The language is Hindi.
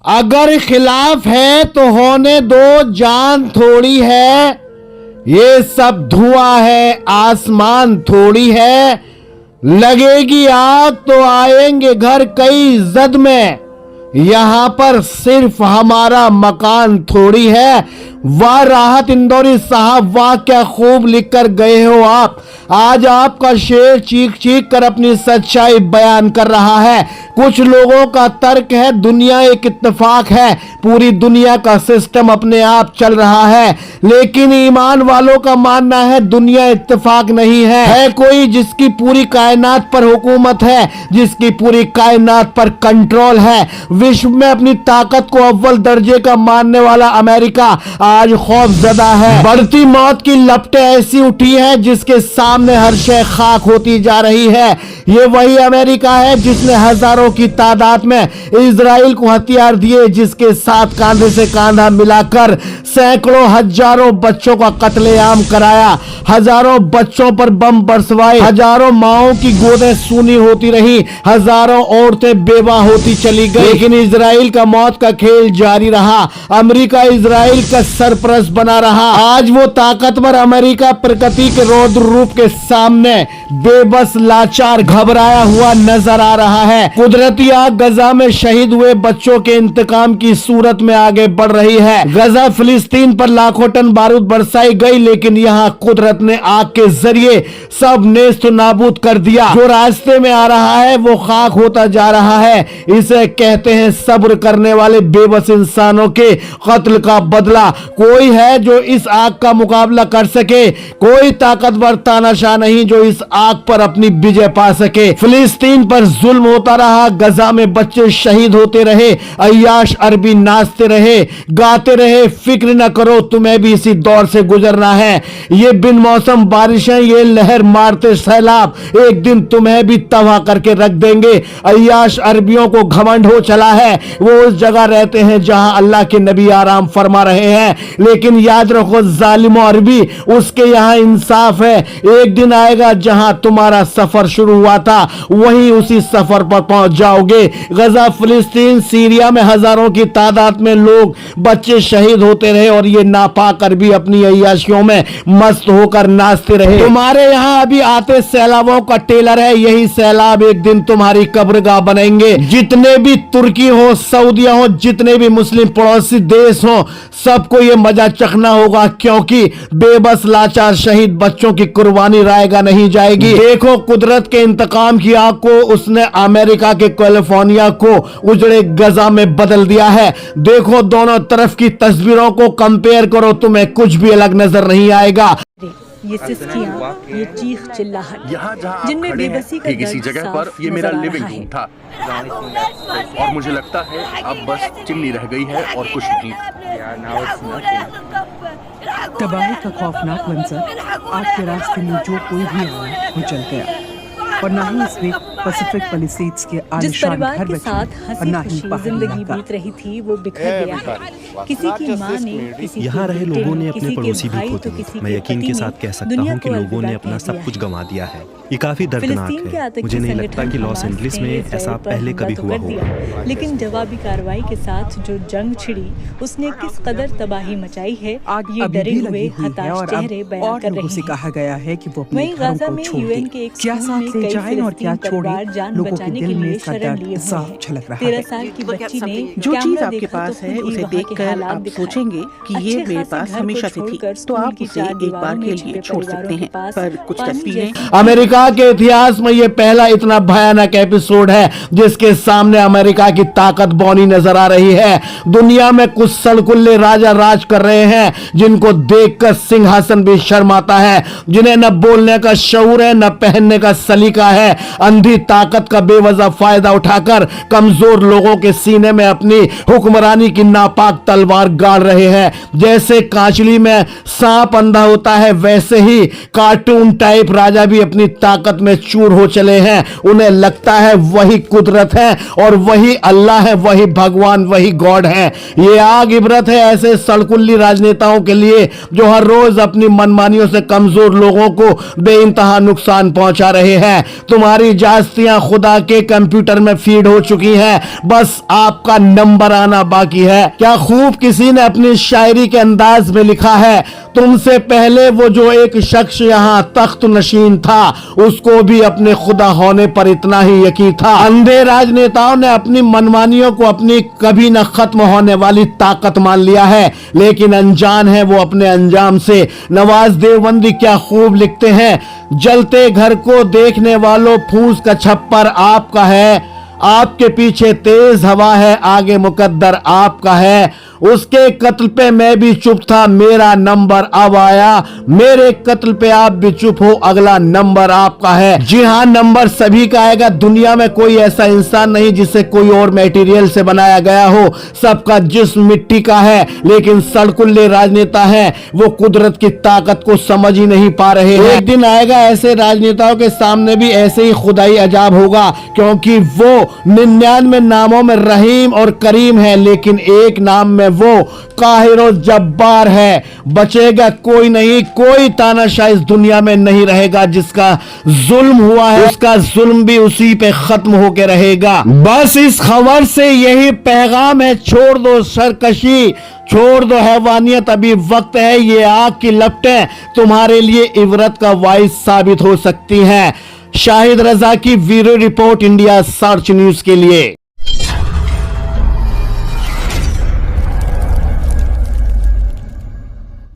अगर खिलाफ है तो होने दो, जान थोड़ी है। ये सब धुआं है, आसमान थोड़ी है। लगेगी आग तो आएंगे घर कई जद में। यहां पर सिर्फ हमारा मकान थोड़ी है। वाह राहत इंदौरी साहब, वाह क्या खूब लिख कर गए हो आप। आज आपका शेर चीख चीख कर अपनी सच्चाई बयान कर रहा है। कुछ लोगों का तर्क है दुनिया एक इत्तेफाक है, पूरी दुनिया का सिस्टम अपने आप चल रहा है। लेकिन ईमान वालों का मानना है दुनिया इत्तेफाक नहीं है। है कोई जिसकी पूरी कायनात पर हुकूमत है, जिसकी पूरी कायनात पर कंट्रोल है। विश्व में अपनी ताकत को अव्वल दर्जे का मानने वाला अमेरिका आज खौफजदा है। बढ़ती मौत की लपटें ऐसी उठी हैं जिसके सामने हर शय खाक होती जा रही है। ये वही अमेरिका है जिसने हजारों की तादाद में इजराइल को हथियार दिए, जिसके साथ कांधे से कांधा मिलाकर सैकड़ों हजारों बच्चों का कत्लेआम कराया, हजारों बच्चों पर बम बरसवाए, हजारों माओं की गोदें सूनी होती रही, हजारों औरतें बेवा होती चली गई। लेकिन इजराइल का मौत का खेल जारी रहा। अमेरिका इजराइल का सरपरस्त बना रहा। आज वो ताकतवर अमेरिका प्रकृति के रौद्र रूप के सामने बेबस, लाचार, घबराया हुआ नजर आ रहा है। कुदरती आग गजा में शहीद हुए बच्चों के इंतकाम की सूरत में आगे बढ़ रही है। गजा फिलिस्तीन पर लाखों टन बारूद बरसाई गई, लेकिन यहाँ कुदरत ने आग के जरिए सब नेस्त नाबूद कर दिया। जो रास्ते में आ रहा है वो खाक होता जा रहा है। इसे कहते हैं सब्र करने वाले बेबस इंसानों के कत्ल का बदला। कोई है जो इस आग का मुकाबला कर सके? कोई ताकतवर तानाशाह नहीं जो इस आग पर अपनी विजय पा सके। फिलिस्तीन पर जुल्म होता रहा, गजा में बच्चे शहीद होते रहे, अय्याश अरबी नाचते रहे, गाते रहे, फिक्र न करो तुम्हें भी इसी दौर से गुजरना है। ये बिन मौसम बारिशें, ये लहर मारते सैलाब एक दिन तुम्हें भी तबाह करके रख देंगे। अय्याश अरबियों को घमंड हो चला है, वो उस जगह रहते हैं जहां अल्लाह के नबी आराम फरमा रहे हैं। लेकिन याद रखो जालिम अरबी, उसके यहां इंसाफ है। एक दिन आएगा जहां तुम्हारा सफर शुरू हुआ था वहीं उसी सफर पर पहुंच जाओगे। गजा, फिलिस्तीन, सीरिया में हजारों की तादाद में लोग, बच्चे शहीद होते रहे और ये नापाक अरबी अपनी अय्याशियों में मस्त होकर नाचते रहे। तुम्हारे यहां अभी आते सैलाबों का टेलर है, यही सैलाब एक दिन तुम्हारी कब्रगाह बनेंगे। जितने भी तुर्की हो, सऊदिया हो, जितने भी मुस्लिम पड़ोसी देश हो, सबको ये मजा चखना होगा, क्योंकि बेबस लाचार शहीद बच्चों की कुर्बानी रायगा नहीं जाएगी। देखो कुदरत के इंतकाम की आग को उसने अमेरिका के कैलिफोर्निया को उजड़े गजा में बदल दिया है। देखो दोनों तरफ की तस्वीरों को कंपेयर करो, तुम्हें कुछ भी अलग नजर नहीं आएगा। ये सिस्कियां, ये चीख चिल्लाहट, जिनमें बेबसी का किसी जगह पर ये मेरा लिविंग रूम था और मुझे लगता है अब बस चिमनी रह गई है और कुछ नहीं। तबाही का खौफनाक मंजर, आपके रास्ते में जो कोई भी आया वो चल गया, और ना ही इसमें पैसिफिक पैलिसेड्स के आलिशान घर बचे और ना ही जिंदगी बीत रही थी वो बिखर गया है। किसी की मां ने, किसी यहाँ रहे लोगों ने अपने पड़ोसी भी खो दिए। मैं यकीन के साथ कह सकता हूँ कि लोगों ने अपना सब कुछ गंवा दिया है। ये काफी दर्दनाक है। मुझे नहीं लगता कि लॉस एंजलिस में ऐसा पहले कभी हुआ होगा। लेकिन जवाबी कार्रवाई के साथ जो जंग छिड़ी उसने किस कदर तबाही मचाई है, ये डरे हुए हताश चेहरे बयान कर रहे हैं। कहा गया है कि वो वहीं गाजा में यूएन के एक क्या साथ ले जाएं और क्या छोड़ें, जान लोगों के बचाने के दिल में लिए इसका शरण दर्द लिए साफ हुए झलक रहा 13 है। साल की बच्ची ने जो चीज कैमरा आपके देखा पास तो है खुद ही उसे वहाँ के देखकर हालात आप दिखाए। सोचेंगे कि ये अच्छे मेरे खासे पास घर को हमेशा से थी, छोड़कर तो स्कूल आप की उसे चार एक दीवारों बार में के छिपे लिए छोड़ परिवारों सकते के हैं, पास पर कुछ पानी तस्वीरें जैसी अमेरिका के इतिहास में यह पहला इतना भयानक एपिसोड है जिसके सामने अमेरिका की ताकत बौनी नजर आ रही है। दुनिया में कुछ सड़कुल्ले राजा राज कर रहे हैं जिनको देखकर सिंहासन भी शर्माता है, जिन्हें न बोलने का शऊर है, न पहनने का सलीका है। अंधी ताकत का बेवजह फायदा उठाकर कमजोर लोगों के सीने में अपनी हुक्मरानी की नापाक तलवार गाड़ रहे हैं। जैसे कांचली में सांप अंधा होता है, वैसे ही कार्टून टाइप राजा भी अपनी ताकत में चूर हो चले हैं। उन्हें लगता है वही कुदरत है और वही अल्लाह है, वही भगवान, वही गॉड है। ये आग इबरत है ऐसे सड़कुल्ली राजनेताओं के लिए जो हर रोज अपनी मनमानियों से कमजोर लोगों को बेइंतहा नुकसान पहुंचा रहे हैं। तुम्हारी इजाजत हस्तियां खुदा के कंप्यूटर में फीड हो चुकी हैं, बस आपका नंबर आना बाकी है। क्या खूब किसी ने अपनी शायरी के अंदाज में लिखा है, तुमसे पहले वो जो एक शख्स यहाँ तख्त नशीन था, उसको भी अपने खुदा होने पर इतना ही यकीन था। अंधे राजनेताओं ने अपनी मनमानियों को अपनी कभी न खत्म होने वाली ताकत मान लिया है, लेकिन अनजान है वो अपने अंजाम से। नवाज देवबंदी क्या खूब लिखते हैं, जलते घर को देखने वालों फूस का छप्पर आपका है, आपके पीछे तेज हवा है, आगे मुकद्दर आपका है। उसके कत्ल पे मैं भी चुप था, मेरा नंबर अब आया, मेरे कत्ल पे आप भी चुप हो, अगला नंबर आपका है। जी हाँ, नंबर सभी का आएगा। दुनिया में कोई ऐसा इंसान नहीं जिसे कोई और मटेरियल से बनाया गया हो, सबका जिस्म मिट्टी का है, लेकिन सड़कुल्ले राजनेता हैं, वो कुदरत की ताकत को समझ ही नहीं पा रहे हैं। एक दिन आएगा ऐसे राजनेताओं के सामने भी ऐसे ही खुदाई अजाब होगा, क्योंकि वो 99 नामों में रहीम और करीम है, लेकिन एक नाम में वो काहिर और जब्बार है। बचेगा कोई नहीं, कोई तानाशाह इस दुनिया में नहीं रहेगा। जिसका जुल्म हुआ है उसका जुल्म भी उसी पे खत्म होके रहेगा। बस इस खबर से यही पैगाम है, छोड़ दो सरकशी, छोड़ दो हैवानियत, अभी वक्त है। ये आग की लपटें तुम्हारे लिए इबरत का वाइस साबित हो सकती हैं। शाहिद रजा की bureau report, India search news के लिए।